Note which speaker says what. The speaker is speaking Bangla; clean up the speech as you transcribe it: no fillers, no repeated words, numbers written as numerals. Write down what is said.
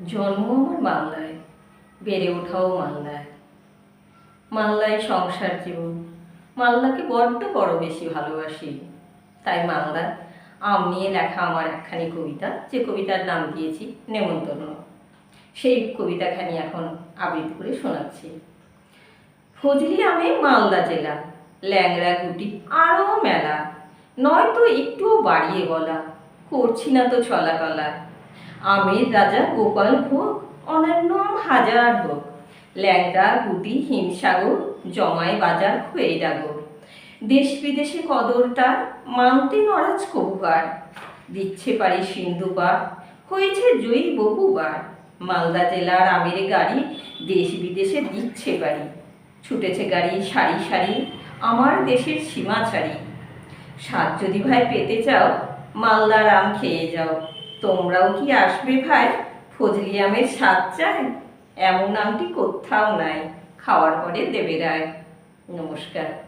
Speaker 1: জন্ম আমার মালদায়, বেড়ে ওঠাও মালদায়। মালদায় সংসার জীবন। মালদাকে বড্ড বড় বেশি ভালোবাসি। তাই মালদা আম নিয়ে লেখা আমার একখানি কবিতা, যে কবিতার নাম দিয়েছি নেমন্তন্ন, সেই কবিতাখানি এখন আবৃত্তি করে শোনাচ্ছি। ফজলি আমে মালদা জেলা, ল্যাংড়া গুটি আরও মেলা, নয়তো একটুও বাড়িয়ে বলা, করছি না তো চলাকলা। আমের রাজা গোপাল ভোগ, অন্যান্য আম হাজার হোক, ল্যাংড়া গুটি হিমসাগর, জমায় বাজার হয়ে ডাগর। দেশ বিদেশে কদর তার, মানতে নরাজ কবুকার, দিচ্ছে পারি সিন্ধু পার, হয়েছে জয়ী বহুবার। মালদা জেলার আমের গাড়ি দেশ বিদেশে দিচ্ছে বাড়ি, ছুটেছে গাড়ি সারি সারি আমার দেশের সীমা ছাড়ি। স্বাদ যদি ভাই পেতে চাও, মালদার আম খেয়ে যাও। তোমরাও কি আসবে ভাই, ফজলি আমের স্বাদ চাই? এমন আমটি কোথাও নাই, খাওয়ার পরে দেবে রায়। নমস্কার।